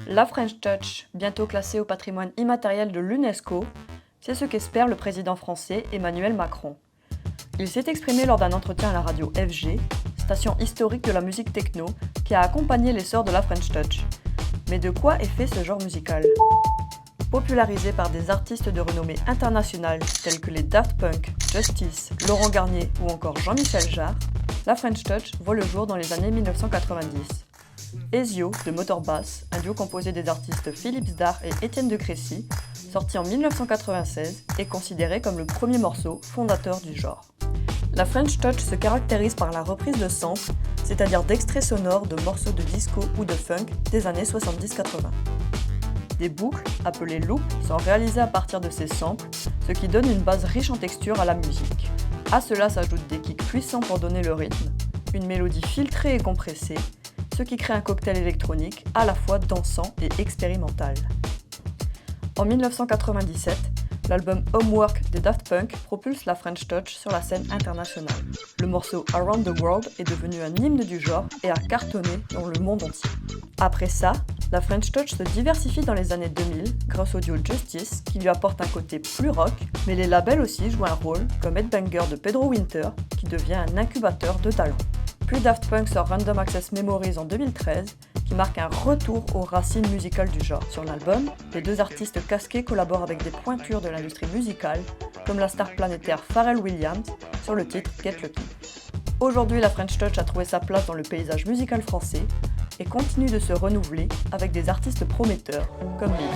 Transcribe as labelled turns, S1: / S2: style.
S1: La French Touch, bientôt classée au patrimoine immatériel de l'UNESCO, c'est ce qu'espère le président français Emmanuel Macron. Il s'est exprimé lors d'un entretien à la radio FG, station historique de la musique techno qui a accompagné l'essor de la French Touch. Mais de quoi est fait ce genre musical ? Popularisé par des artistes de renommée internationale tels que les Daft Punk, Justice, Laurent Garnier ou encore Jean-Michel Jarre, la French Touch voit le jour dans les années 1990. Ezio de Motorbass, un duo composé des artistes Philippe Zdar et Étienne de Crécy, sorti en 1996, est considéré comme le premier morceau fondateur du genre. La French Touch se caractérise par la reprise de samples, c'est-à-dire d'extraits sonores de morceaux de disco ou de funk des années 70-80. Des boucles, appelées loops, sont réalisées à partir de ces samples, ce qui donne une base riche en texture à la musique. À cela s'ajoutent des kicks puissants pour donner le rythme, une mélodie filtrée et compressée, ce qui crée un cocktail électronique à la fois dansant et expérimental. En 1997, l'album Homework des Daft Punk propulse la French Touch sur la scène internationale. Le morceau Around the World est devenu un hymne du genre et a cartonné dans le monde entier. Après ça, la French Touch se diversifie dans les années 2000 grâce au duo Justice qui lui apporte un côté plus rock, mais les labels aussi jouent un rôle, comme Headbanger de Pedro Winter qui devient un incubateur de talents. Puis Daft Punk sort Random Access Memories en 2013, qui marque un retour aux racines musicales du genre. Sur l'album, les deux artistes casqués collaborent avec des pointures de l'industrie musicale, comme la star planétaire Pharrell Williams sur le titre Get Lucky. Aujourd'hui, la French Touch a trouvé sa place dans le paysage musical français et continue de se renouveler avec des artistes prometteurs comme Big.